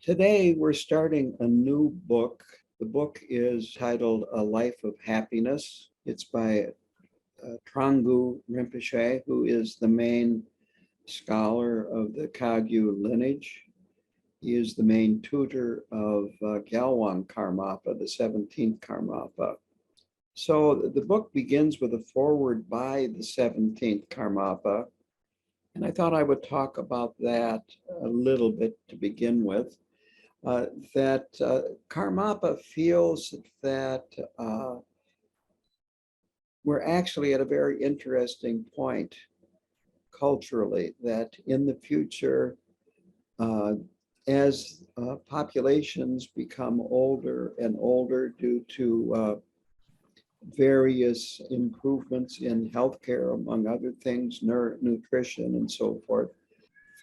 Today, we're starting a new book. The book is titled A Life of Happiness. It's by Thrangu Rinpoche, who is the main scholar of the Kagyu lineage. He is the main tutor of Gyalwang Karmapa, the 17th Karmapa. So the book begins with a foreword by the 17th Karmapa, and I thought I would talk about that a little bit to begin with. That Karmapa feels that we're actually at a very interesting point culturally, that in the future, as populations become older and older due to various improvements in healthcare, among other things, nutrition and so forth,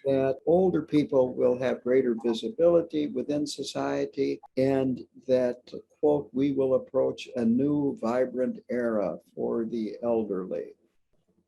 that older people will have greater visibility within society, and that, quote, we will approach a new vibrant era for the elderly.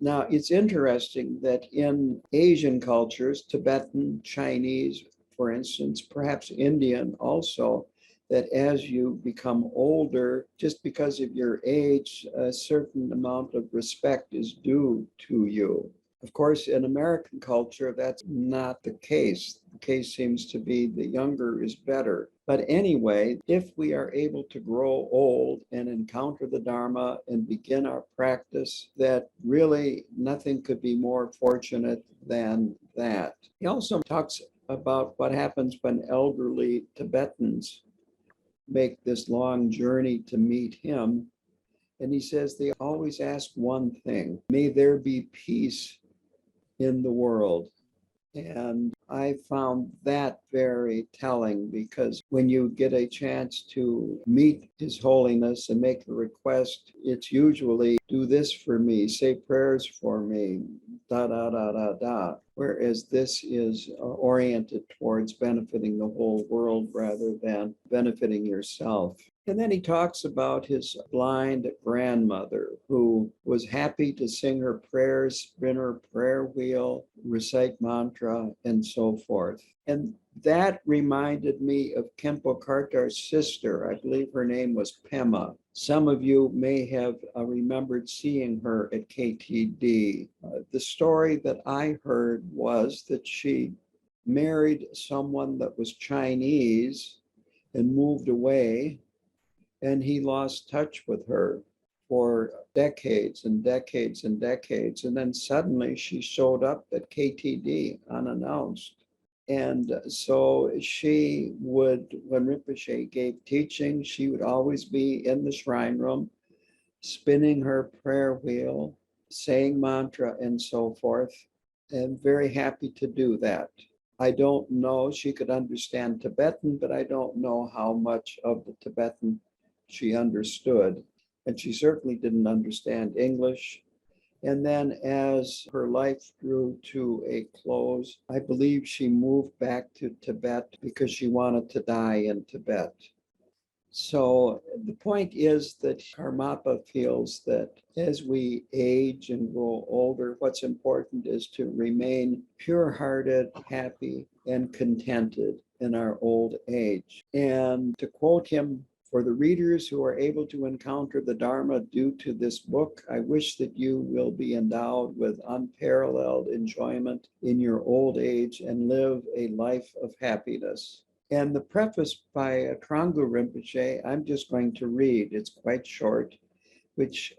Now, it's interesting that in Asian cultures, Tibetan, Chinese, for instance, perhaps Indian also, that as you become older, just because of your age, a certain amount of respect is due to you. Of course, in American culture, that's not the case. The case seems to be the younger is better. But anyway, if we are able to grow old and encounter the Dharma and begin our practice, that really nothing could be more fortunate than that. He also talks about what happens when elderly Tibetans make this long journey to meet him. And he says they always ask one thing: may there be peace in the world. And I found that very telling, because when you get a chance to meet His Holiness and make a request, it's usually do this for me, say prayers for me, da, da, da, da, da. Whereas this is oriented towards benefiting the whole world rather than benefiting yourself. And then he talks about his blind grandmother who was happy to sing her prayers, spin her prayer wheel, recite mantra, and so forth. And that reminded me of Khenpo Kartar's sister. I believe her name was Pema. Some of you may have remembered seeing her at KTD. The story that I heard was that she married someone that was Chinese and moved away, and he lost touch with her for decades and decades and decades. And then suddenly she showed up at KTD unannounced. And so she would, when Rinpoche gave teaching, she would always be in the shrine room, spinning her prayer wheel, saying mantra and so forth, and very happy to do that. I don't know, she could understand Tibetan, but I don't know how much of the Tibetan she understood. And she certainly didn't understand English. And then as her life drew to a close, I believe she moved back to Tibet because she wanted to die in Tibet. So the point is that Karmapa feels that as we age and grow older, what's important is to remain pure-hearted, happy, and contented in our old age. And to quote him, for the readers who are able to encounter the Dharma due to this book, I wish that you will be endowed with unparalleled enjoyment in your old age and live a life of happiness. And the preface by Thrangu Rinpoche, I'm just going to read. It's quite short, which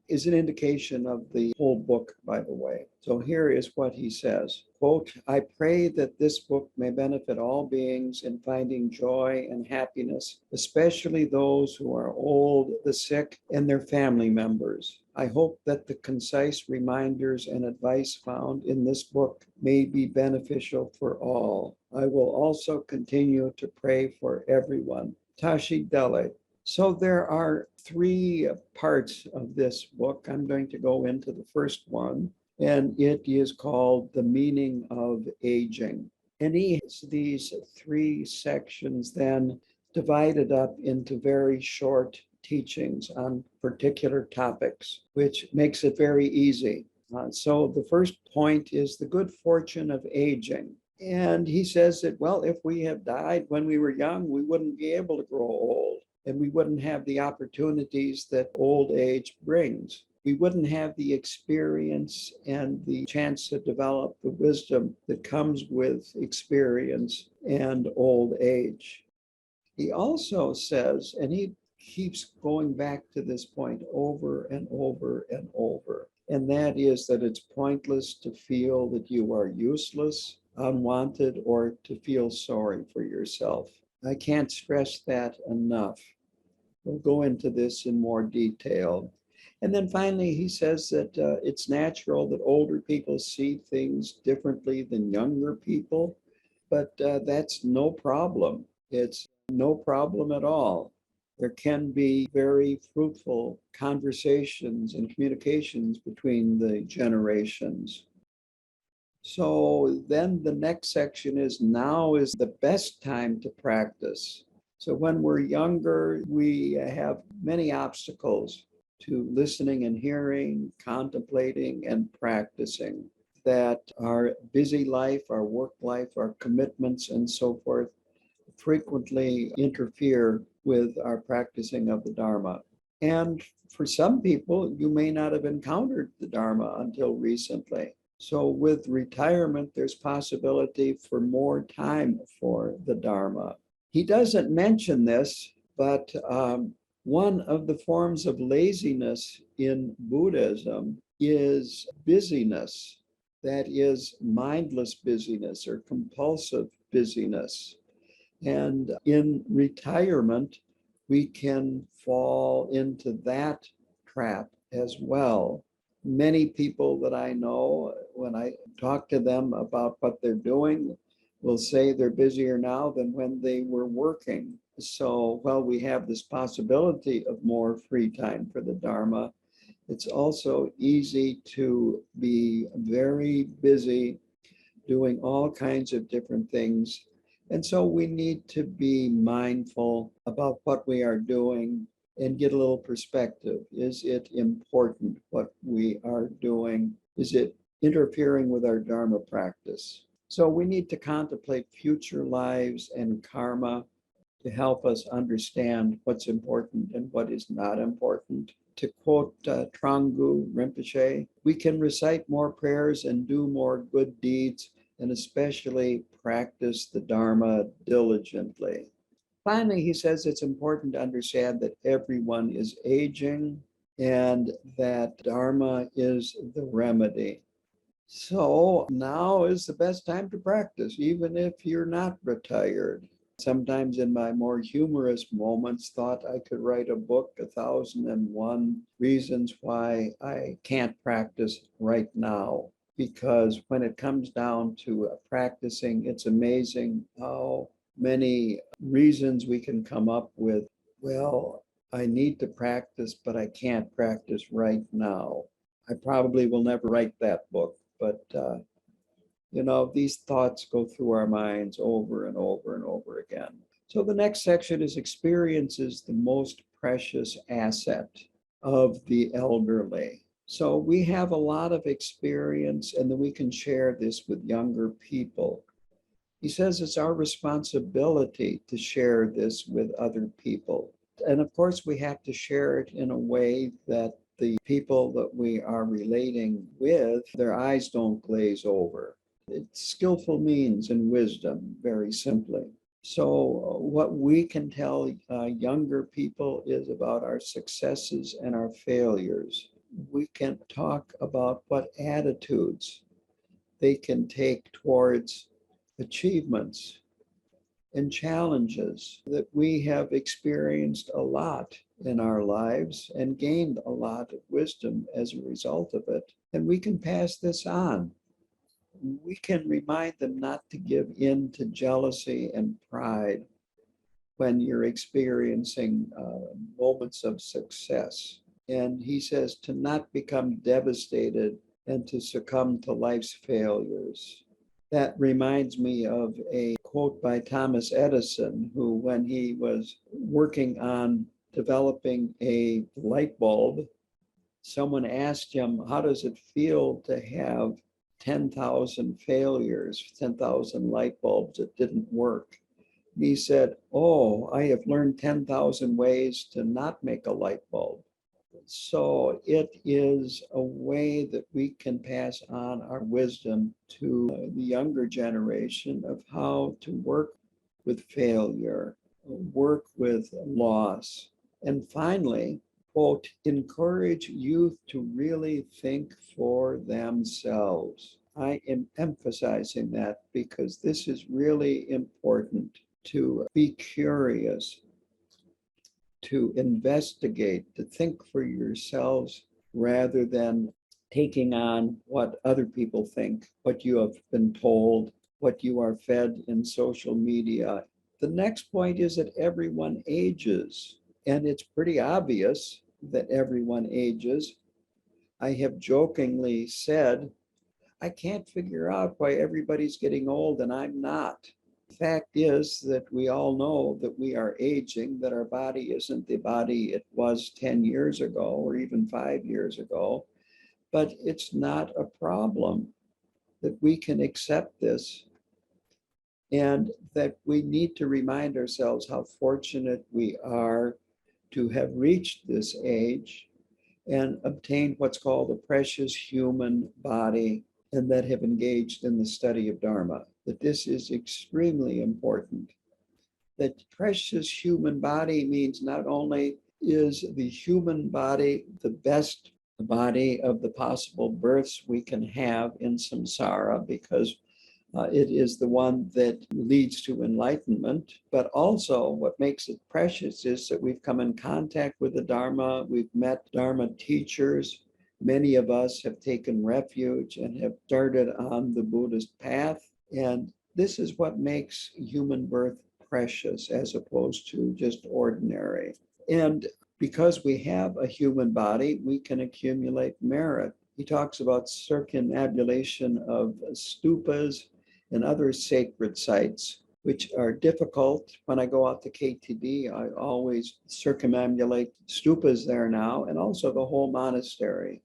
is an indication of the whole book, by the way. So here is what he says. Quote, I pray that this book may benefit all beings in finding joy and happiness, especially those who are old, the sick, and their family members. I hope that the concise reminders and advice found in this book may be beneficial for all. I will also continue to pray for everyone. Tashi Dele. So there are three parts of this book. I'm going to go into the first one, and it is called The Meaning of Aging. And he has these three sections then divided up into very short teachings on particular topics, which makes it very easy. So the first point is the good fortune of aging. And he says that, well, if we have died when we were young, we wouldn't be able to grow old, and we wouldn't have the opportunities that old age brings. We wouldn't have the experience and the chance to develop the wisdom that comes with experience and old age. He also says, and he keeps going back to this point over and over and over, and that is that it's pointless to feel that you are useless, unwanted, or to feel sorry for yourself. I can't stress that enough. We'll go into this in more detail. And then finally, he says that it's natural that older people see things differently than younger people, but that's no problem. It's no problem at all. There can be very fruitful conversations and communications between the generations. So then the next section is, now is the best time to practice. So when we're younger, we have many obstacles to listening and hearing, contemplating, and practicing, that our busy life, our work life, our commitments, and so forth frequently interfere with our practicing of the Dharma. And for some people, you may not have encountered the Dharma until recently. So with retirement, there's possibility for more time for the Dharma. He doesn't mention this, but one of the forms of laziness in Buddhism is busyness. That is mindless busyness or compulsive busyness. And in retirement, we can fall into that trap as well. Many people that I know, when I talk to them about what they're doing, will say they're busier now than when they were working. So while we have this possibility of more free time for the Dharma, it's also easy to be very busy doing all kinds of different things. And so we need to be mindful about what we are doing and get a little perspective. Is it important what we are doing? Is it interfering with our Dharma practice? So we need to contemplate future lives and karma to help us understand what's important and what is not important. To quote Thrangu Rinpoche, we can recite more prayers and do more good deeds, and especially practice the Dharma diligently. Finally, he says it's important to understand that everyone is aging and that Dharma is the remedy. So now is the best time to practice, even if you're not retired. Sometimes in my more humorous moments, thought I could write a book, 1001 Reasons Why I Can't Practice Right Now. Because when it comes down to practicing, it's amazing how many reasons we can come up with. Well, I need to practice, but I can't practice right now. I probably will never write that book, but these thoughts go through our minds over and over and over again. So the next section is, experience is the most precious asset of the elderly. So we have a lot of experience, and then we can share this with younger people. He says it's our responsibility to share this with other people. And of course, we have to share it in a way that the people that we are relating with, their eyes don't glaze over. It's skillful means and wisdom, very simply. So what we can tell younger people is about our successes and our failures. We can talk about what attitudes they can take towards achievements and challenges, that we have experienced a lot in our lives and gained a lot of wisdom as a result of it. And we can pass this on. We can remind them not to give in to jealousy and pride when you're experiencing moments of success. And he says to not become devastated and to succumb to life's failures. That reminds me of a quote by Thomas Edison, who, when he was working on developing a light bulb, someone asked him, how does it feel to have 10,000 failures, 10,000 light bulbs that didn't work. He said, oh, I have learned 10,000 ways to not make a light bulb. So it is a way that we can pass on our wisdom to the younger generation of how to work with failure, work with loss. And finally, quote, encourage youth to really think for themselves. I am emphasizing that because this is really important, to be curious, to investigate, to think for yourselves rather than taking on what other people think, what you have been told, what you are fed in social media. The next point is that everyone ages, and it's pretty obvious that everyone ages. I have jokingly said, I can't figure out why everybody's getting old and I'm not. Fact is that we all know that we are aging, that our body isn't the body it was 10 years ago or even 5 years ago, but it's not a problem, that we can accept this and that we need to remind ourselves how fortunate we are to have reached this age and obtained what's called a precious human body, and that have engaged in the study of Dharma, that this is extremely important. That precious human body means not only is the human body the best body of the possible births we can have in samsara, because it is the one that leads to enlightenment. But also, what makes it precious is that we've come in contact with the Dharma, we've met Dharma teachers. Many of us have taken refuge and have started on the Buddhist path. And this is what makes human birth precious as opposed to just ordinary. And because we have a human body, we can accumulate merit. He talks about circumambulation of stupas and other sacred sites, which are difficult. When I go out to KTD, I always circumambulate stupas there now, and also the whole monastery,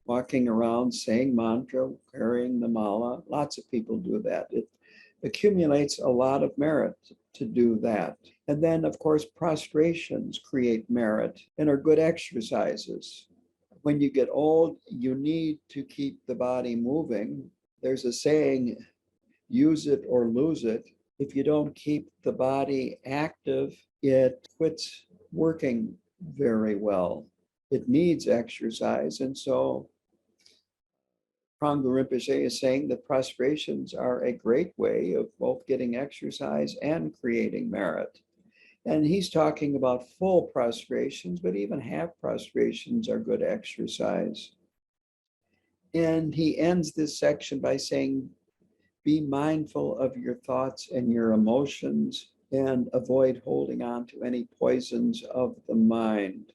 walking around saying mantra, carrying the mala. Lots of people do that. It accumulates a lot of merit to do that. And then, of course, prostrations create merit and are good exercises. When you get old, you need to keep the body moving. There's a saying, use it or lose it. If you don't keep the body active, it quits working very well. It needs exercise. And so Thrangu Rinpoche is saying that prostrations are a great way of both getting exercise and creating merit. And he's talking about full prostrations, but even half prostrations are good exercise. And he ends this section by saying, be mindful of your thoughts and your emotions and avoid holding on to any poisons of the mind,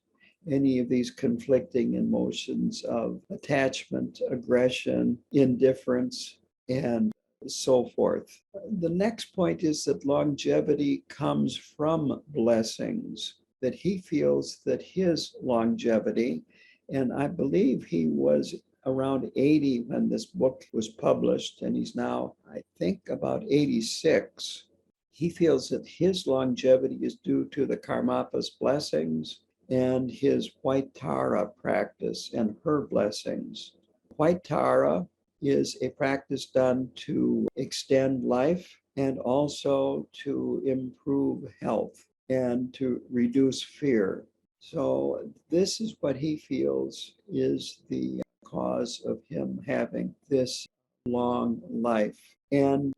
any of these conflicting emotions of attachment, aggression, indifference, and so forth. The next point is that longevity comes from blessings, that he feels that his longevity, and I believe he was around 80 when this book was published, and he's now, I think, about 86. He feels that his longevity is due to the Karmapa's blessings and his White Tara practice and her blessings. White Tara is a practice done to extend life and also to improve health and to reduce fear. So this is what he feels is the cause of him having this long life. And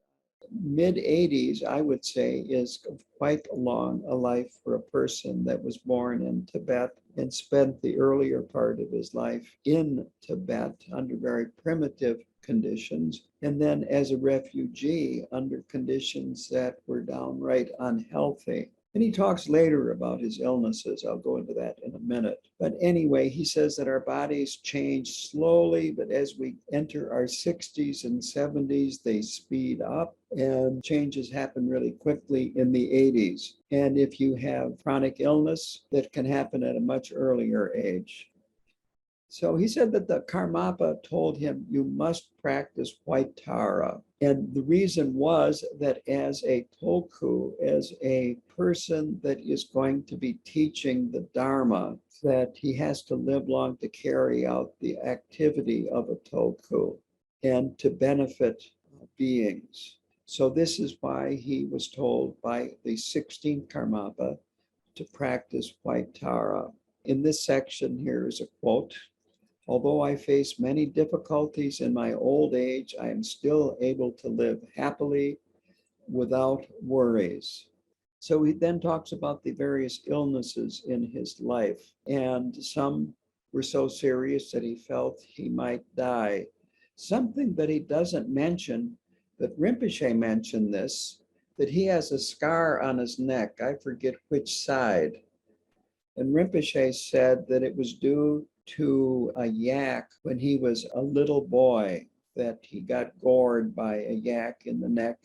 mid-80s, I would say, is quite long a life for a person that was born in Tibet and spent the earlier part of his life in Tibet under very primitive conditions, and then as a refugee under conditions that were downright unhealthy. And he talks later about his illnesses. I'll go into that in a minute. But anyway, he says that our bodies change slowly, but as we enter our 60s and 70s, they speed up, and changes happen really quickly in the 80s. And if you have chronic illness, that can happen at a much earlier age. So he said that the Karmapa told him, you must practice white Tara. And the reason was that as a Tulku, as a person that is going to be teaching the Dharma, that he has to live long to carry out the activity of a Tulku and to benefit beings. So this is why he was told by the 16th Karmapa to practice white Tara. In this section here is a quote. Although I face many difficulties in my old age, I am still able to live happily without worries. So he then talks about the various illnesses in his life, and some were so serious that he felt he might die. Something that he doesn't mention, but Rinpoche mentioned this, that he has a scar on his neck. I forget which side. And Rinpoche said that it was due to a yak when he was a little boy, that he got gored by a yak in the neck,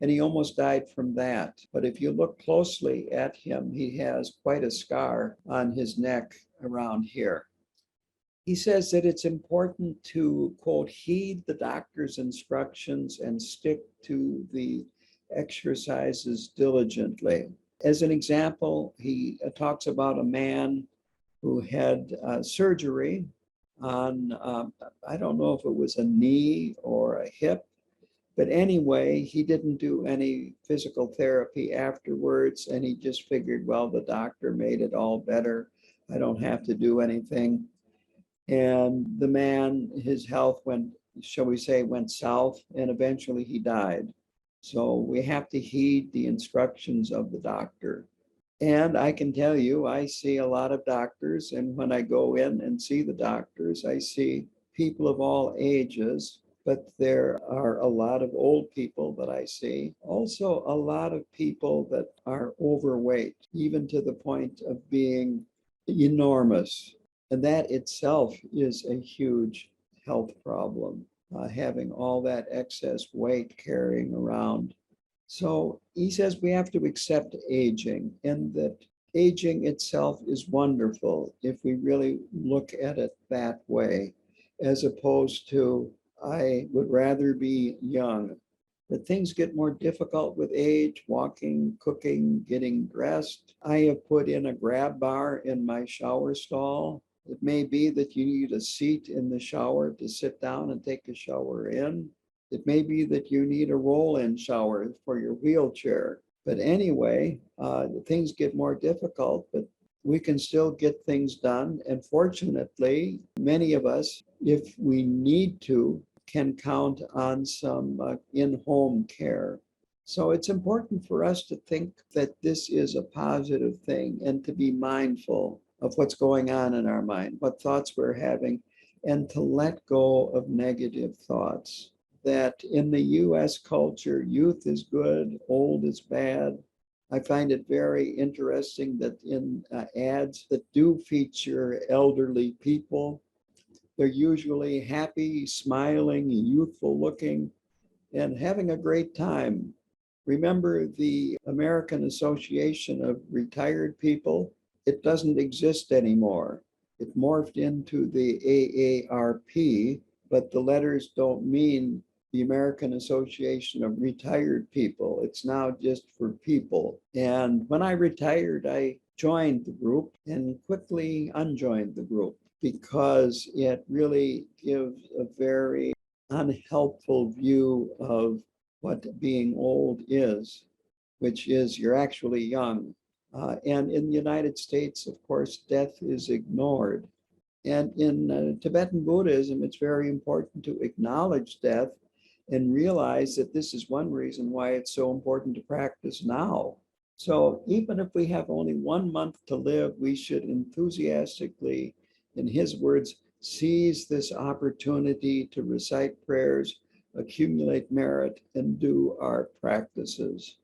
and he almost died from that. But if you look closely at him, he has quite a scar on his neck around here. He says that it's important to, quote, heed the doctor's instructions and stick to the exercises diligently. As an example, he talks about a man who had surgery on, I don't know if it was a knee or a hip, but anyway, he didn't do any physical therapy afterwards, and he just figured, well, the doctor made it all better. I don't have to do anything. And the man, his health went, shall we say, went south, and eventually he died. So we have to heed the instructions of the doctor. And I can tell you, I see a lot of doctors, and when I go in and see the doctors, I see people of all ages, but there are a lot of old people that I see. Also, a lot of people that are overweight, even to the point of being enormous. And that itself is a huge health problem, having all that excess weight carrying around. So he says we have to accept aging, and that aging itself is wonderful if we really look at it that way, as opposed to, I would rather be young. That things get more difficult with age, walking, cooking, getting dressed. I have put in a grab bar in my shower stall. It may be that you need a seat in the shower to sit down and take a shower in. It may be that you need a roll-in shower for your wheelchair. But anyway, things get more difficult, but we can still get things done. And fortunately, many of us, if we need to, can count on some in-home care. So it's important for us to think that this is a positive thing and to be mindful of what's going on in our mind, what thoughts we're having, and to let go of negative thoughts. That in the US culture, youth is good, old is bad. I find it very interesting that in ads that do feature elderly people, they're usually happy, smiling, youthful looking, and having a great time. Remember the American Association of Retired People? It doesn't exist anymore. It morphed into the AARP, but the letters don't mean the American Association of Retired People. It's now just for people. And when I retired, I joined the group and quickly unjoined the group because it really gives a very unhelpful view of what being old is, which is you're actually young. And in the United States, of course, death is ignored. And in Tibetan Buddhism, it's very important to acknowledge death and realize that this is one reason why it's so important to practice now. So even if we have only 1 month to live, we should enthusiastically, in his words, seize this opportunity to recite prayers, accumulate merit, and do our practices.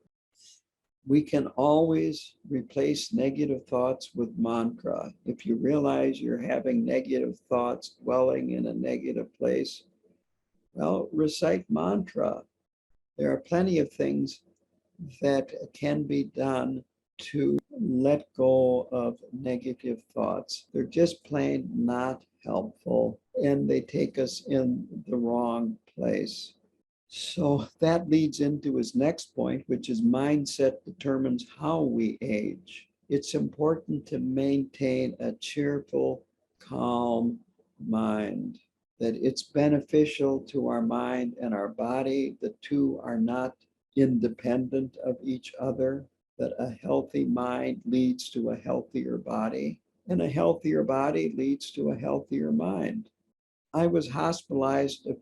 We can always replace negative thoughts with mantra. If you realize you're having negative thoughts dwelling in a negative place, well, recite mantra. There are plenty of things that can be done to let go of negative thoughts. They're just plain not helpful, and they take us in the wrong place. So that leads into his next point, which is mindset determines how we age. It's important to maintain a cheerful, calm mind, that it's beneficial to our mind and our body. The two are not independent of each other, that a healthy mind leads to a healthier body, and a healthier body leads to a healthier mind. I was hospitalized a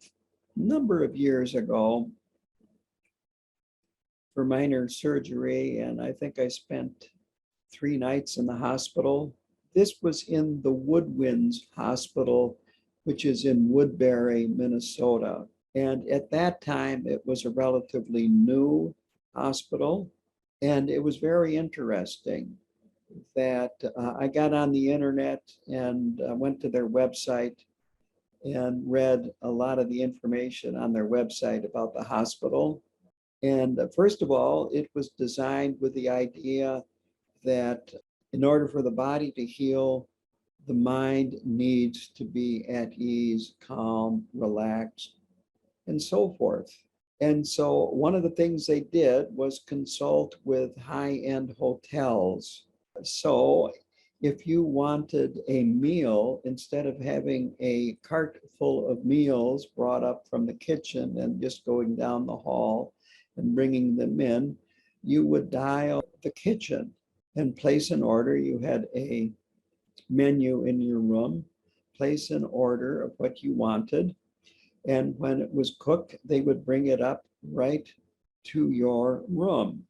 number of years ago for minor surgery, and I think I spent 3 nights in the hospital. This was in the Woodwinds Hospital, which is in Woodbury, Minnesota. And at that time, it was a relatively new hospital. And it was very interesting that I got on the internet and went to their website and read a lot of the information on their website about the hospital. And first of all, it was designed with the idea that in order for the body to heal, the mind needs to be at ease, calm, relaxed, and so forth. And so one of the things they did was consult with high-end hotels. So if you wanted a meal, instead of having a cart full of meals brought up from the kitchen and just going down the hall and bringing them in, you would dial the kitchen and place an order. You had a menu in your room, place an order of what you wanted. And when it was cooked, they would bring it up right to your room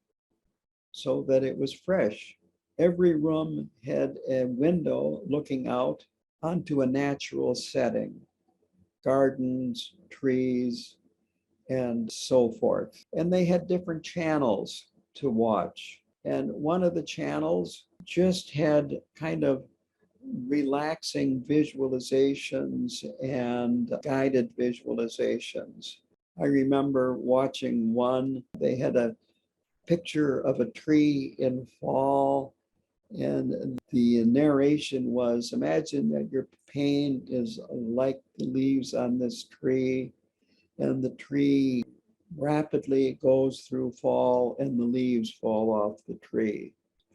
so that it was fresh. Every room had a window looking out onto a natural setting, gardens, trees, and so forth. And they had different channels to watch. And one of the channels just had kind of relaxing visualizations and guided visualizations. I remember watching one, they had a picture of a tree in fall, and the narration was, imagine that your pain is like the leaves on this tree, and the tree rapidly goes through fall and the leaves fall off the tree.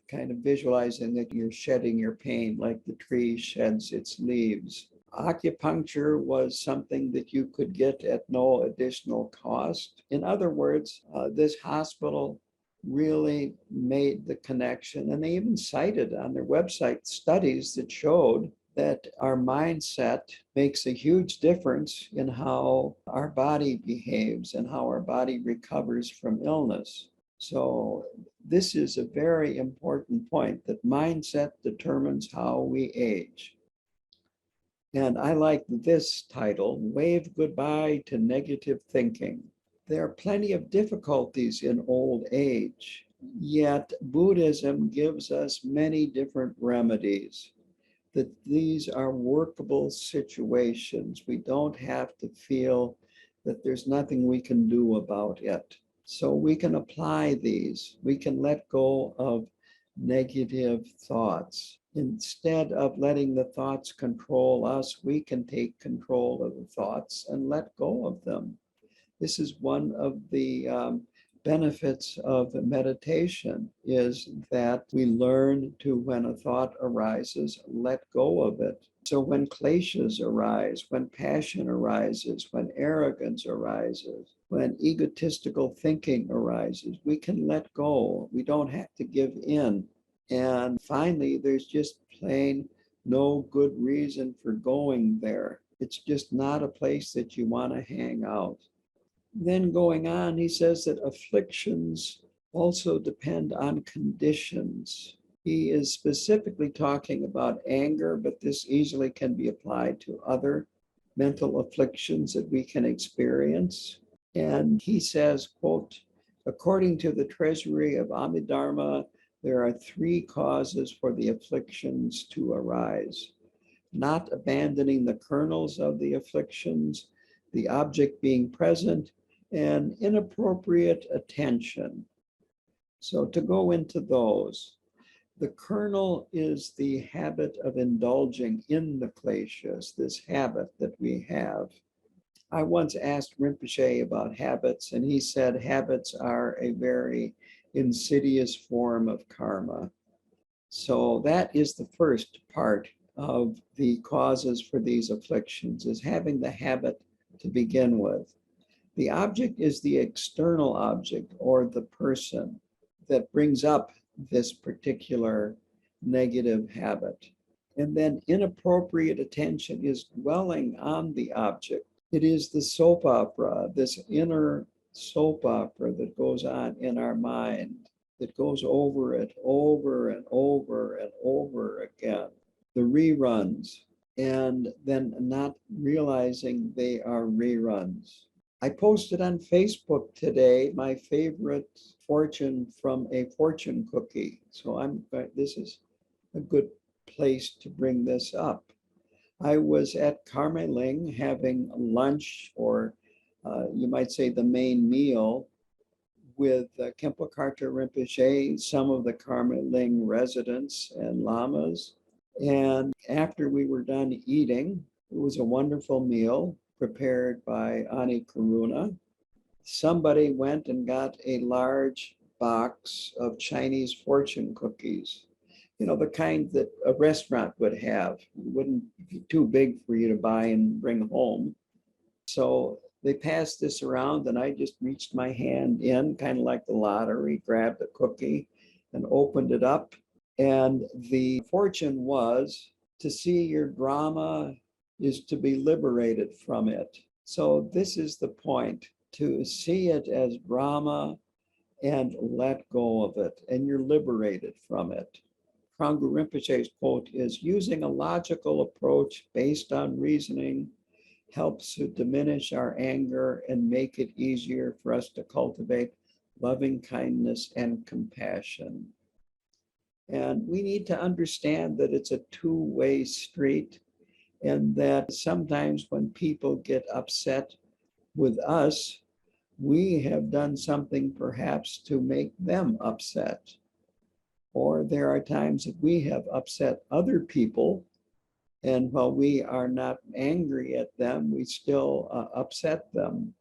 Kind of visualizing that you're shedding your pain like the tree sheds its leaves. Acupuncture was something that you could get at no additional cost. In other words, this hospital really made the connection, and they even cited on their website studies that showed that our mindset makes a huge difference in how our body behaves and how our body recovers from illness. So this is a very important point, that mindset determines how we age. And I like this title, Wave Goodbye to Negative Thinking. There are plenty of difficulties in old age, yet Buddhism gives us many different remedies, that these are workable situations. We don't have to feel that there's nothing we can do about it. So we can apply these. We can let go of negative thoughts. Instead of letting the thoughts control us, we can take control of the thoughts and let go of them. This is one of the benefits of meditation, is that we learn to, when a thought arises, let go of it. So when kleshas arise, when passion arises, when arrogance arises, when egotistical thinking arises, we can let go. We don't have to give in. And finally, there's just plain no good reason for going there. It's just not a place that you want to hang out. Then going on, he says that afflictions also depend on conditions. He is specifically talking about anger, but this easily can be applied to other mental afflictions that we can experience. And he says, quote, according to the treasury of Amidharma, there are 3 causes for the afflictions to arise: not abandoning the kernels of the afflictions, the object being present, and inappropriate attention. So to go into those, The kernel is the habit of indulging in the kleshas, this habit that we have. I once asked Rinpoche about habits, and he said habits are a very insidious form of karma. So that is the first part of the causes for these afflictions, is having the habit to begin with. The object is the external object or the person that brings up this particular negative habit. And then inappropriate attention is dwelling on the object. It is the soap opera, this inner soap opera that goes on in our mind, that goes over it over and over and over again. The reruns, and then not realizing they are reruns. I posted on Facebook today my favorite fortune from a fortune cookie. So this is a good place to bring this up. I was at Karmeling having lunch, or you might say the main meal, with Khenpo Karthar Rinpoche, some of the Karmeling residents and lamas. And after we were done eating, it was a wonderful meal prepared by Ani Karuna. Somebody went and got a large box of Chinese fortune cookies, the kind that a restaurant would have. It wouldn't be too big for you to buy and bring home. So they passed this around, and I just reached my hand in, kind of like the lottery, grabbed a cookie and opened it up. And the fortune was to see your drama is to be liberated from it. So this is the point, to see it as drama and let go of it, and you're liberated from it. Thrangu Rinpoche's quote is, using a logical approach based on reasoning helps to diminish our anger and make it easier for us to cultivate loving kindness and compassion. And we need to understand that it's a two-way street, and that sometimes when people get upset with us, we have done something perhaps to make them upset. Or there are times that we have upset other people, and while we are not angry at them, we still upset them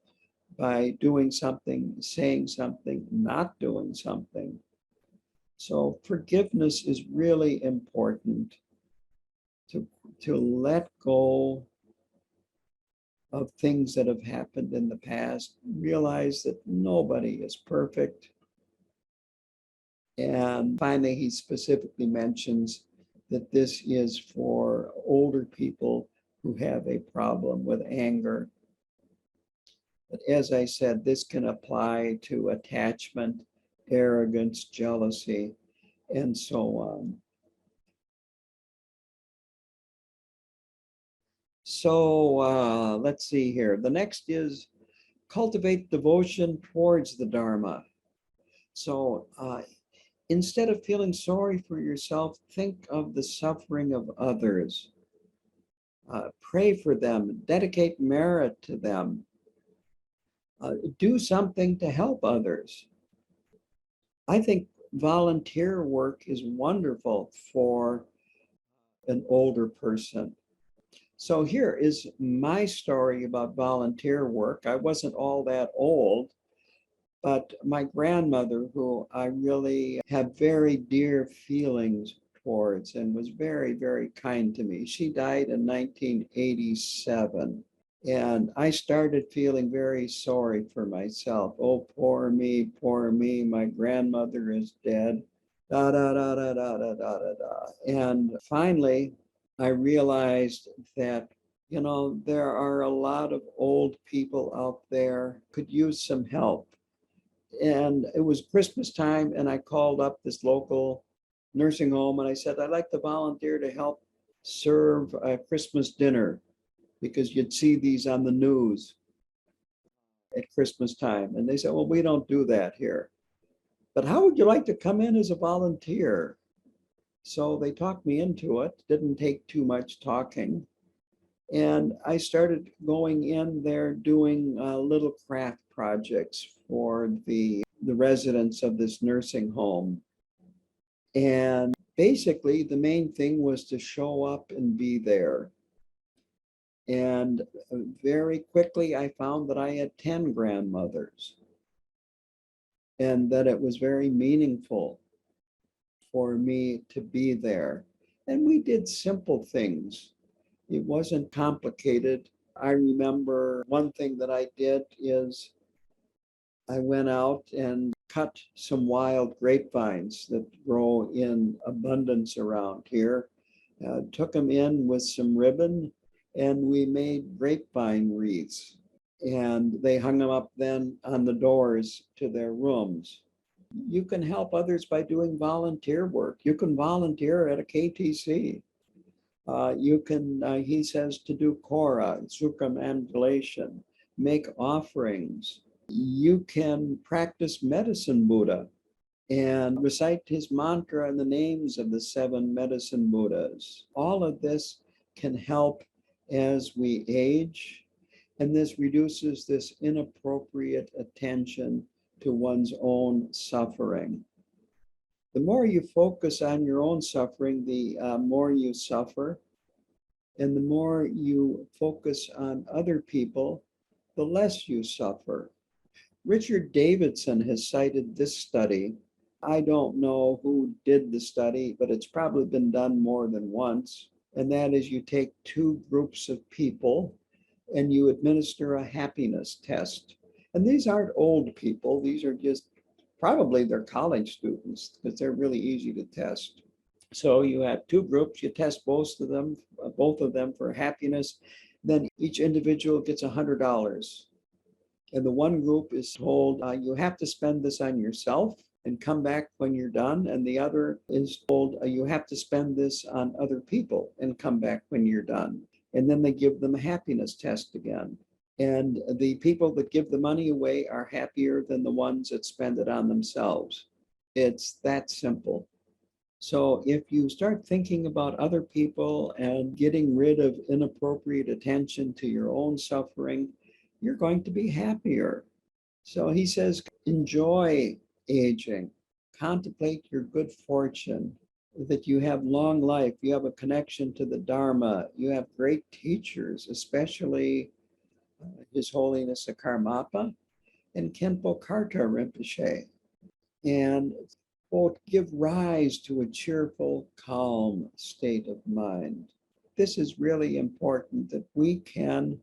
by doing something, saying something, not doing something. So forgiveness is really important, to let go of things that have happened in the past, realize that nobody is perfect. And finally, he specifically mentions that this is for older people who have a problem with anger. But as I said, this can apply to attachment, arrogance, jealousy, and so on. So let's see here. The next is cultivate devotion towards the Dharma. So instead of feeling sorry for yourself, think of the suffering of others. Pray for them, dedicate merit to them. Do something to help others. I think volunteer work is wonderful for an older person. So here is my story about volunteer work. I wasn't all that old, but my grandmother, who I really have very dear feelings towards and was very, very kind to me, she died in 1987. And I started feeling very sorry for myself. Oh, poor me, my grandmother is dead. Da da da da da da da da da. And finally, I realized that, there are a lot of old people out there could use some help. And it was Christmas time, and I called up this local nursing home, and I said, I'd like to volunteer to help serve a Christmas dinner, because you'd see these on the news at Christmas time. And they said, well, we don't do that here. But how would you like to come in as a volunteer? So they talked me into it. Didn't take too much talking. And I started going in there doing little craft projects for the residents of this nursing home. And basically, the main thing was to show up and be there. And very quickly, I found that I had 10 grandmothers, and that it was very meaningful for me to be there. And we did simple things. It wasn't complicated. I remember one thing that I did is I went out and cut some wild grapevines that grow in abundance around here, took them in with some ribbon, and we made grapevine wreaths. And they hung them up then on the doors to their rooms. You can help others by doing volunteer work. You can volunteer at a KTC. You can, he says, to do Kora, circumambulation, make offerings. You can practice medicine Buddha and recite his mantra and the names of the 7 medicine Buddhas. All of this can help as we age, and this reduces this inappropriate attention to one's own suffering. The more you focus on your own suffering, the more you suffer. And the more you focus on other people, the less you suffer. Richard Davidson has cited this study. I don't know who did the study, but it's probably been done more than once. And that is, you take 2 groups of people and you administer a happiness test. And these aren't old people. These are just probably they're college students, because they're really easy to test. So you have 2 groups, you test both of them for happiness. Then each individual gets $100. And the one group is told, you have to spend this on yourself and come back when you're done. And the other is told, you have to spend this on other people and come back when you're done. And then they give them a happiness test again. And the people that give the money away are happier than the ones that spend it on themselves. It's that simple. So if you start thinking about other people and getting rid of inappropriate attention to your own suffering, you're going to be happier. So he says, enjoy aging, contemplate your good fortune, that you have long life, you have a connection to the Dharma, you have great teachers, especially His Holiness the Karmapa and Khenpo Karta Rinpoche. And quote, give rise to a cheerful, calm state of mind. This is really important, that we can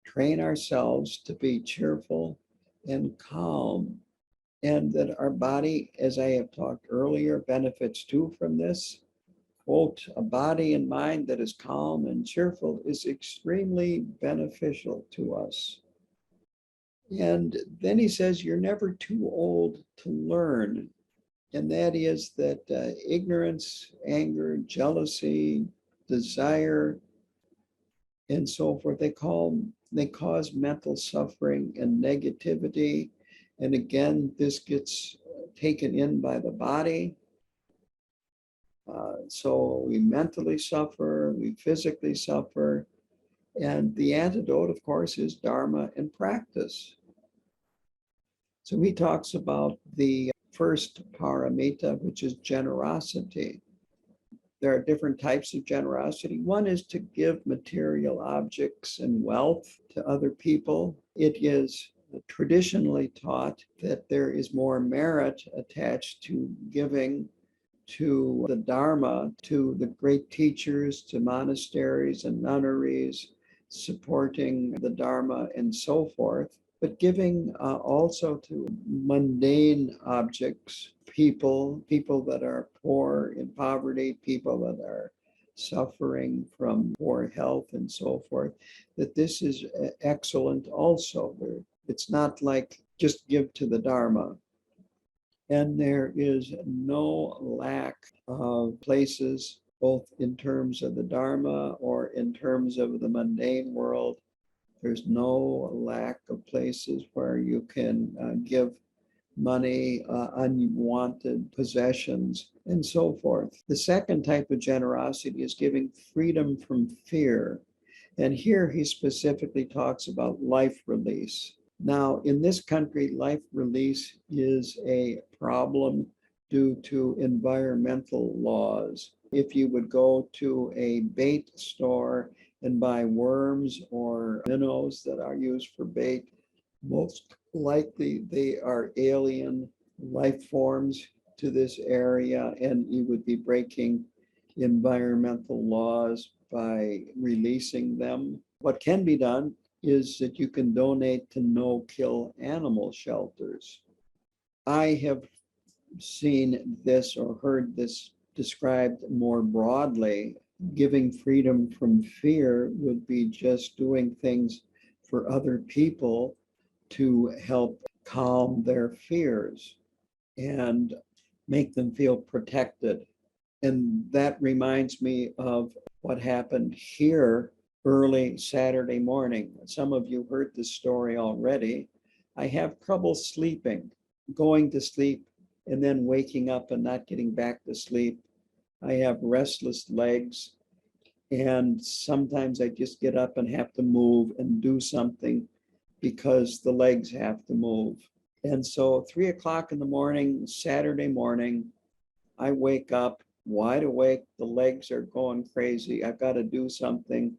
train ourselves to be cheerful and calm, and that our body, as I have talked earlier, benefits too from this. Quote, a body and mind that is calm and cheerful is extremely beneficial to us. And then he says, you're never too old to learn. And that is that ignorance, anger, jealousy, desire, and so forth, they cause mental suffering and negativity. And again, this gets taken in by the body. So we mentally suffer, we physically suffer. And the antidote, of course, is Dharma and practice. So he talks about the first paramita, which is generosity. There are different types of generosity. One is to give material objects and wealth to other people. It is traditionally taught that there is more merit attached to giving to the Dharma, to the great teachers, to monasteries and nunneries, supporting the Dharma and so forth. But giving also to mundane objects, people that are poor in poverty, people that are suffering from poor health and so forth, that this is excellent also. It's not like just give to the Dharma. And there is no lack of places, both in terms of the Dharma or in terms of the mundane world. There's no lack of places where you can give money, unwanted possessions, and so forth. The second type of generosity is giving freedom from fear. And here he specifically talks about life release. Now, in this country, life release is a problem due to environmental laws. If you would go to a bait store and buy worms or minnows that are used for bait, most likely they are alien life forms to this area, and you would be breaking environmental laws by releasing them. What can be done is that you can donate to no-kill animal shelters. I have seen this or heard this described more broadly. Giving freedom from fear would be just doing things for other people to help calm their fears and make them feel protected. And that reminds me of what happened here early Saturday morning. Some of you heard this story already. I have trouble sleeping, going to sleep, and then waking up and not getting back to sleep. I have restless legs, and sometimes I just get up and have to move and do something because the legs have to move. And so 3:00 in the morning, Saturday morning, I wake up wide awake, the legs are going crazy. I've got to do something.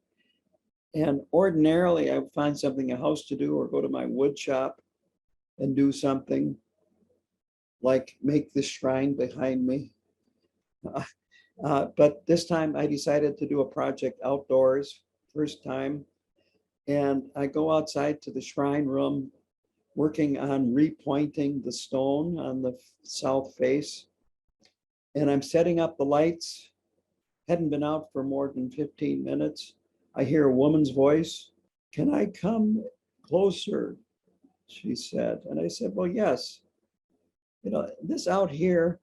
And ordinarily I would find something, a house to do, or go to my wood shop and do something like make this shrine behind me. But this time I decided to do a project outdoors, first time. And I go outside to the shrine room, working on repointing the stone on the south face. And I'm setting up the lights. Hadn't been out for more than 15 minutes. I hear a woman's voice. "Can I come closer?" she said. And I said, "Well, yes. You know, this out here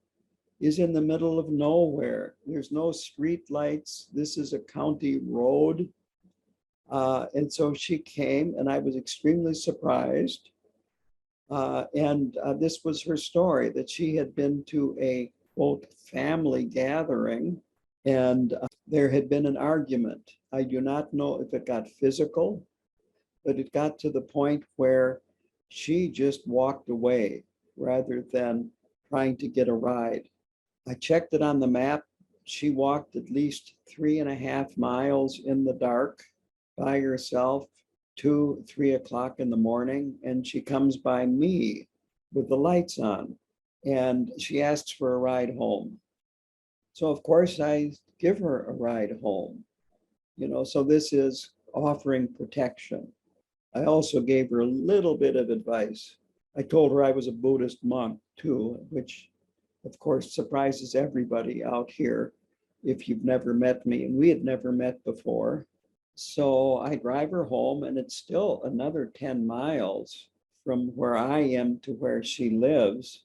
is in the middle of nowhere. There's no street lights. This is a county road." And so she came, and I was extremely surprised. And this was her story, that she had been to a, quote, family gathering, and there had been an argument. I do not know if it got physical, but it got to the point where she just walked away rather than trying to get a ride. I checked it on the map. She walked at least 3.5 miles in the dark by herself, 2-3 o'clock in the morning, and she comes by me with the lights on, and she asks for a ride home. So of course I give her a ride home, so this is offering protection. I also gave her a little bit of advice. I told her I was a Buddhist monk too, which of course surprises everybody out here if you've never met me, and we had never met before. So I drive her home, and it's still another 10 miles from where I am to where she lives.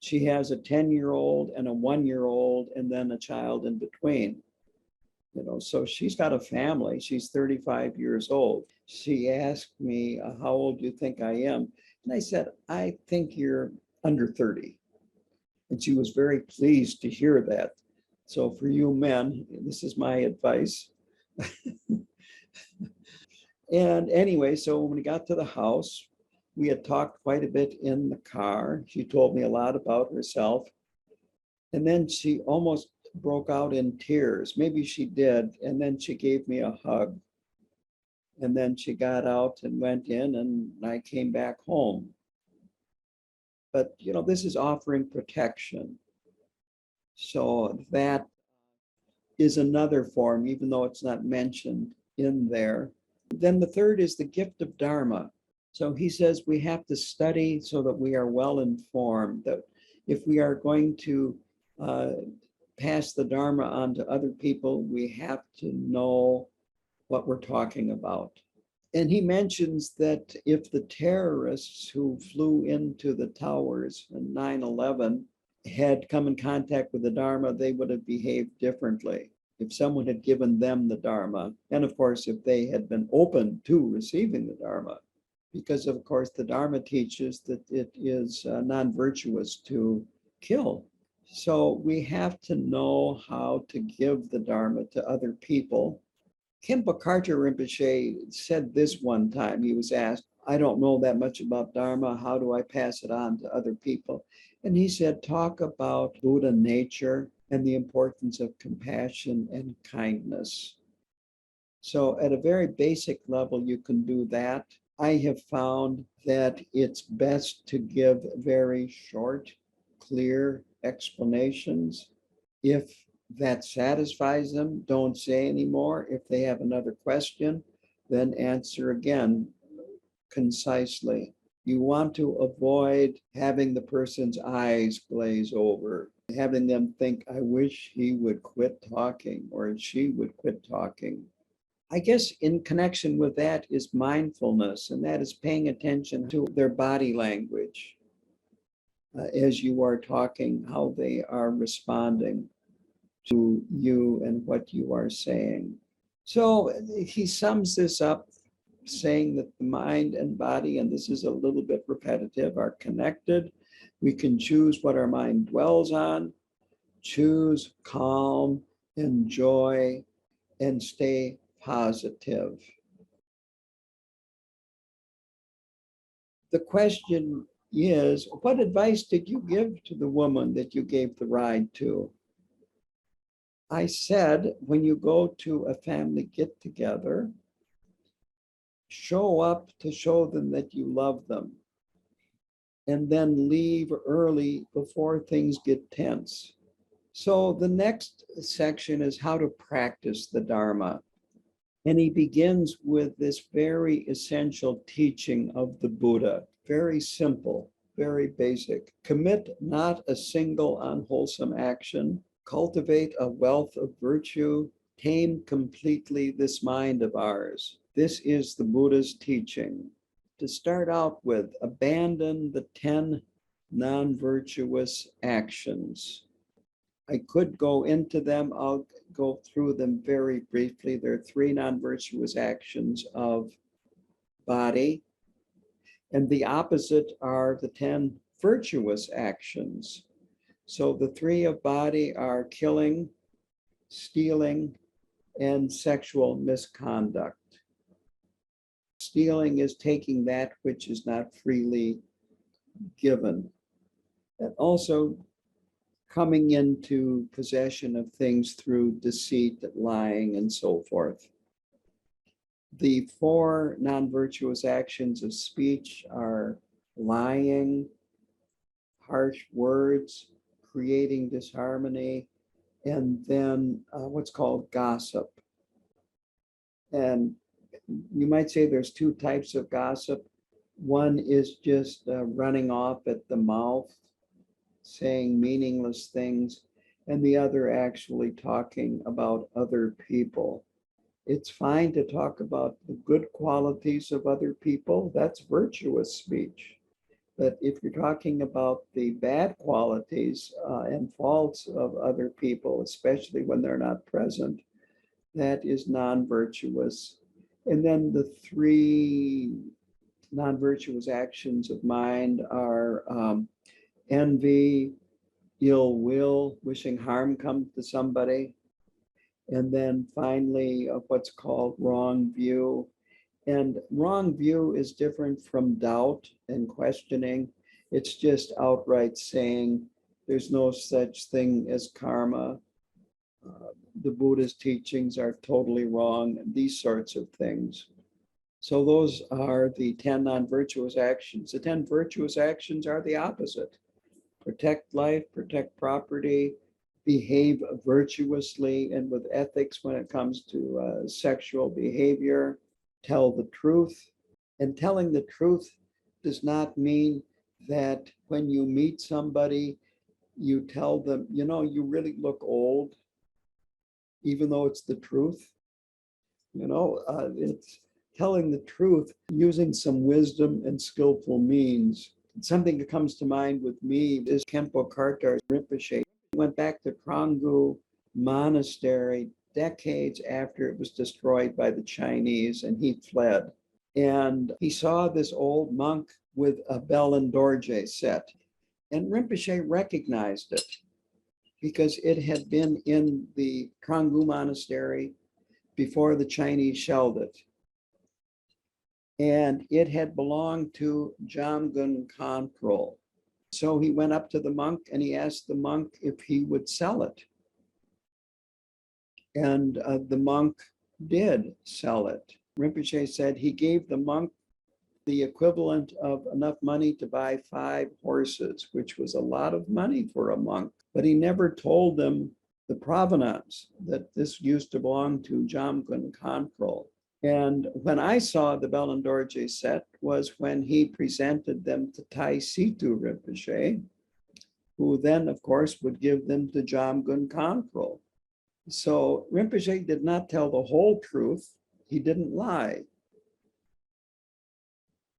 She has a 10-year-old and a 1-year-old, and then a child in between. So she's got a family. She's 35 years old. She asked me, "How old do you think I am?" And I said, "I think you're under 30. And she was very pleased to hear that. So for you men, this is my advice. And anyway, so when we got to the house, we had talked quite a bit in the car. She told me a lot about herself. And then she almost broke out in tears. Maybe she did. And then she gave me a hug. And then she got out and went in, and I came back home. But, this is offering protection. So that is another form, even though it's not mentioned in there. Then the third is the gift of Dharma. So he says we have to study so that we are well informed, that if we are going to pass the Dharma on to other people, we have to know what we're talking about. And he mentions that if the terrorists who flew into the towers in 9/11 had come in contact with the Dharma, they would have behaved differently if someone had given them the Dharma. And of course, if they had been open to receiving the Dharma, because of course, the Dharma teaches that it is non-virtuous to kill. So we have to know how to give the Dharma to other people. Khenpo Karthar Rinpoche said this one time. He was asked, I don't know that much about Dharma. How do I pass it on to other people? And he said, talk about Buddha nature and the importance of compassion and kindness. So at a very basic level, you can do that. I have found that it's best to give very short, clear explanations. If that satisfies them, don't say anymore. If they have another question, then answer again concisely. You want to avoid having the person's eyes glaze over, having them think, I wish he would quit talking or she would quit talking. I guess in connection with that is mindfulness, and that is paying attention to their body language as you are talking, how they are responding to you and what you are saying. So he sums this up saying that the mind and body, and this is a little bit repetitive, are connected. We can choose what our mind dwells on, choose calm and joy, and stay positive. The question is, what advice did you give to the woman that you gave the ride to? I said, when you go to a family get together, show up to show them that you love them, and then leave early before things get tense. So the next section is how to practice the Dharma. And he begins with this very essential teaching of the Buddha, very simple, very basic. Commit not a single unwholesome action. Cultivate a wealth of virtue. Tame completely this mind of ours. This is the Buddha's teaching. To start out with, abandon the 10 non-virtuous actions. I could go into them. I'll go through them very briefly. There are 3 non-virtuous actions of body, and the opposite are the 10 virtuous actions. So the 3 of body are killing, stealing, and sexual misconduct. Stealing is taking that which is not freely given, and also coming into possession of things through deceit, lying, and so forth. The 4 non-virtuous actions of speech are lying, harsh words, creating disharmony, and then what's called gossip. And you might say there's 2 types of gossip. One is just running off at the mouth, saying meaningless things, and the other actually talking about other people. It's fine to talk about the good qualities of other people. That's virtuous speech. But if you're talking about the bad qualities and faults of other people, especially when they're not present, that is non-virtuous. And then the 3 non-virtuous actions of mind are envy, ill will, wishing harm comes to somebody, and then finally what's called wrong view. And wrong view is different from doubt and questioning. It's just outright saying there's no such thing as karma. The Buddha's teachings are totally wrong, and these sorts of things. So those are the 10 non-virtuous actions. The 10 virtuous actions are the opposite. Protect life, protect property, behave virtuously and with ethics when it comes to sexual behavior, tell the truth. And telling the truth does not mean that when you meet somebody, you tell them, you know, you really look old, even though it's the truth. It's telling the truth using some wisdom and skillful means. Something that comes to mind with me is Khenpo Kartar Rinpoche. He went back to Thrangu Monastery decades after it was destroyed by the Chinese, and he fled. And he saw this old monk with a bell and dorje set, and Rinpoche recognized it because it had been in the Thrangu Monastery before the Chinese shelled it. and it had belonged to Jamgon Khanprol. So he went up to the monk and he asked the monk if he would sell it. And the monk did sell it. Rinpoche said he gave the monk the equivalent of enough money to buy 5 horses, which was a lot of money for a monk. But he never told them the provenance, that this used to belong to Jamgon Khanprol. And when I saw the Belen Dorje set was when he presented them to Tai Situ Rinpoche, who then, of course, would give them to Jamgon Khanprol. So Rinpoche did not tell the whole truth. He didn't lie.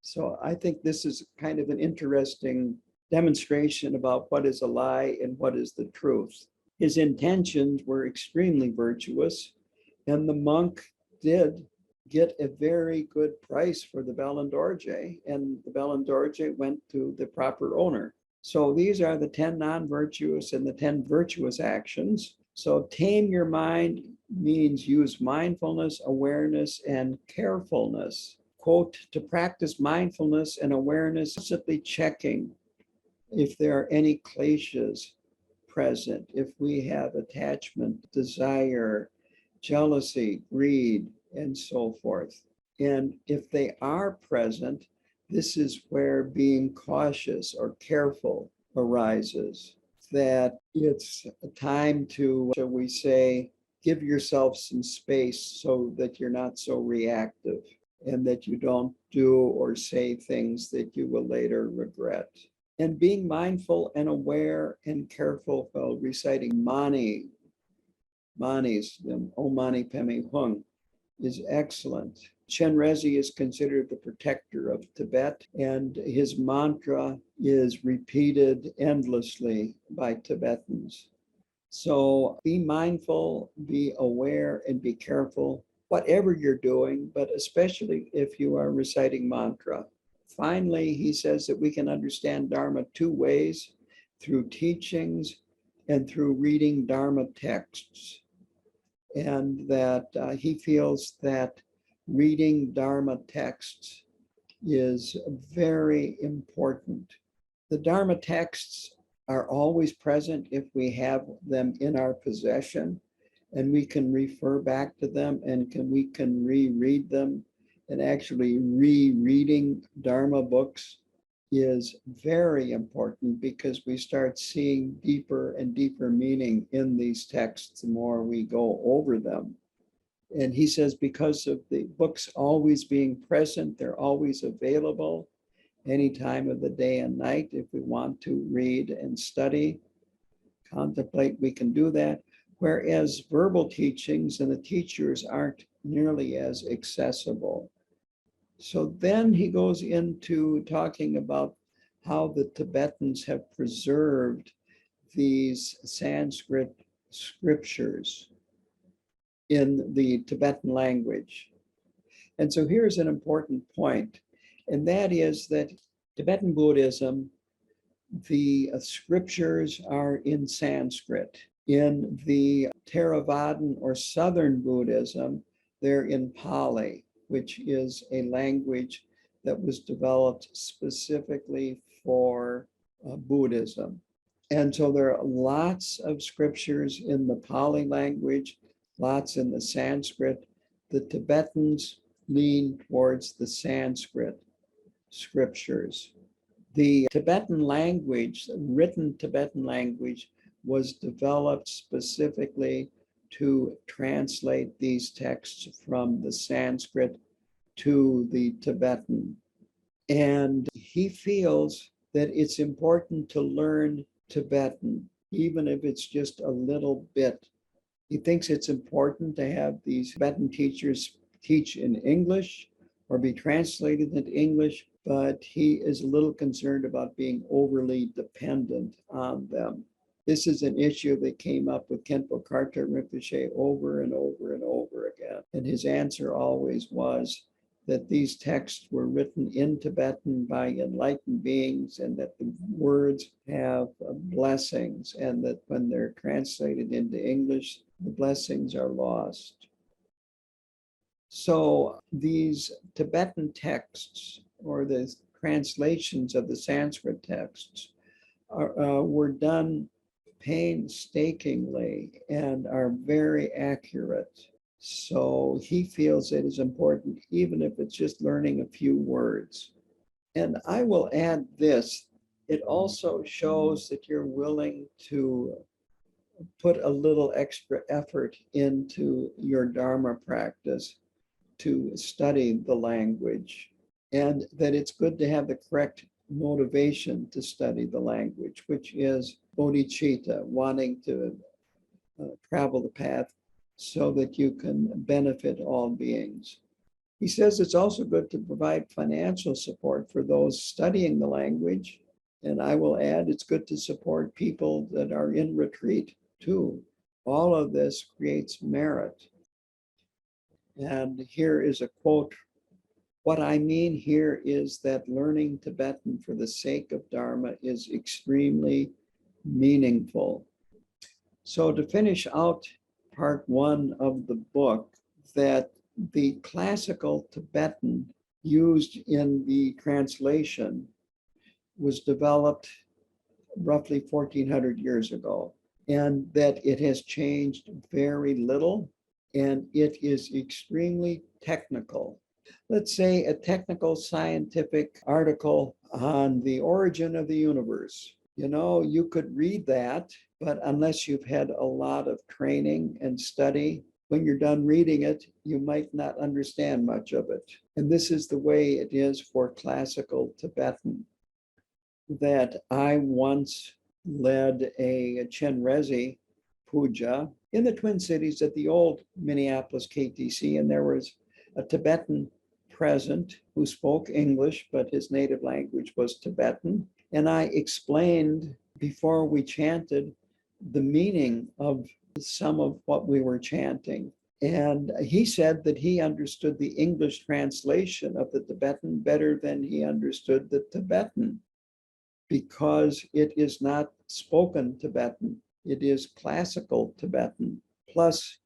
So I think this is kind of an interesting demonstration about what is a lie and what is the truth. His intentions were extremely virtuous, and the monk did get a very good price for the Belen Dorje, and the Belen Dorje went to the proper owner. So these are the 10 non-virtuous and the 10 virtuous actions. So tame your mind means use mindfulness, awareness, and carefulness. Quote, to practice mindfulness and awareness, constantly checking if there are any kleshas present, if we have attachment, desire, jealousy, greed, and so forth. And if they are present, this is where being cautious or careful arises, that it's a time to, shall we say, give yourself some space so that you're not so reactive and that you don't do or say things that you will later regret. And being mindful and aware and careful while reciting Mani's, Om Mani Padme Hung, is excellent. Chenrezig is considered the protector of Tibet, and his mantra is repeated endlessly by Tibetans. So be mindful, be aware, and be careful, whatever you're doing, but especially if you are reciting mantra. Finally, he says that we can understand Dharma 2 ways, through teachings and through reading Dharma texts. And that he feels that reading Dharma texts is very important. The Dharma texts are always present if we have them in our possession, and we can refer back to them and we can reread them. And actually rereading Dharma books is very important because we start seeing deeper and deeper meaning in these texts the more we go over them. And he says because of the books always being present, they're always available any time of the day and night. If we want to read and study, contemplate, we can do that. Whereas verbal teachings and the teachers aren't nearly as accessible. So then he goes into talking about how the Tibetans have preserved these Sanskrit scriptures in the Tibetan language. And so here's an important point, and that is that Tibetan Buddhism, the scriptures are in Sanskrit. In the Theravadan or Southern Buddhism, they're in Pali, which is a language that was developed specifically for Buddhism. And so there are lots of scriptures in the Pali language, lots in the Sanskrit. The Tibetans lean towards the Sanskrit scriptures. The Tibetan language, written Tibetan language, was developed specifically to translate these texts from the Sanskrit to the Tibetan. And he feels that it's important to learn Tibetan, even if it's just a little bit. He thinks it's important to have these Tibetan teachers teach in English or be translated into English, but he is a little concerned about being overly dependent on them. This is an issue that came up with Khenpo Karthar Rinpoche over and over and over again. And his answer always was that these texts were written in Tibetan by enlightened beings and that the words have blessings, and that when they're translated into English, the blessings are lost. So these Tibetan texts, or the translations of the Sanskrit texts, were done painstakingly and are very accurate. So he feels it is important, even if it's just learning a few words. And I will add this, it also shows that you're willing to put a little extra effort into your Dharma practice to study the language, and that it's good to have the correct motivation to study the language, which is bodhicitta, wanting to travel the path so that you can benefit all beings. He says it's also good to provide financial support for those studying the language. And I will add, it's good to support people that are in retreat too. All of this creates merit. And here is a quote. What I mean here is that learning Tibetan for the sake of Dharma is extremely meaningful. So to finish out part one of the book, that the classical Tibetan used in the translation was developed roughly 1400 years ago, and that it has changed very little, and it is extremely technical. Let's say a technical scientific article on the origin of the universe. You know, you could read that, but unless you've had a lot of training and study, when you're done reading it, you might not understand much of it. And this is the way it is for classical Tibetan. That I once led a Chenrezig puja in the Twin Cities at the old Minneapolis KTC, and there was a Tibetan present who spoke English, but his native language was Tibetan. And I explained before we chanted the meaning of some of what we were chanting. And he said that he understood the English translation of the Tibetan better than he understood the Tibetan, because it is not spoken Tibetan, it is classical Tibetan. Plus,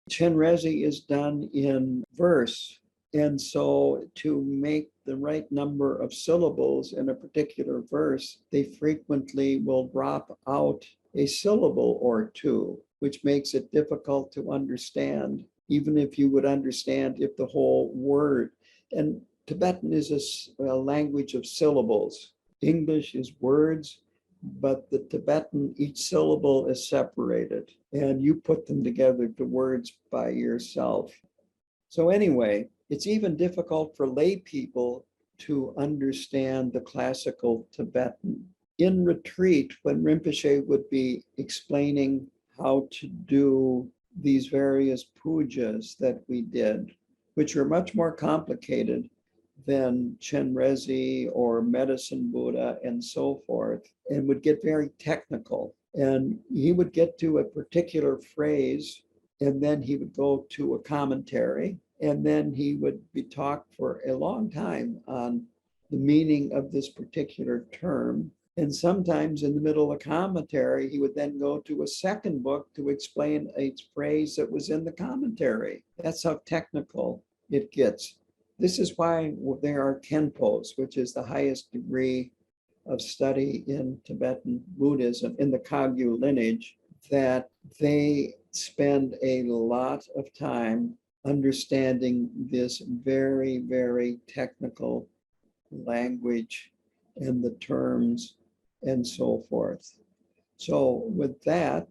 Chenrezig is done in verse. And so to make the right number of syllables in a particular verse, they frequently will drop out a syllable or two, which makes it difficult to understand, even if you would understand if the whole word. And Tibetan is a language of syllables. English is words, but the Tibetan, each syllable is separated, and you put them together to words by yourself. So anyway, it's even difficult for lay people to understand the classical Tibetan. In retreat, when Rinpoche would be explaining how to do these various pujas that we did, which are much more complicated than Chenrezig or Medicine Buddha and so forth, and would get very technical. And he would get to a particular phrase, and then he would go to a commentary, and then he would be talked for a long time on the meaning of this particular term. And sometimes in the middle of a commentary, he would then go to a second book to explain a phrase that was in the commentary. That's how technical it gets. This is why there are Khenpos, which is the highest degree of study in Tibetan Buddhism, in the Kagyu lineage, that they spend a lot of time understanding this very, very technical language and the terms and so forth. So with that,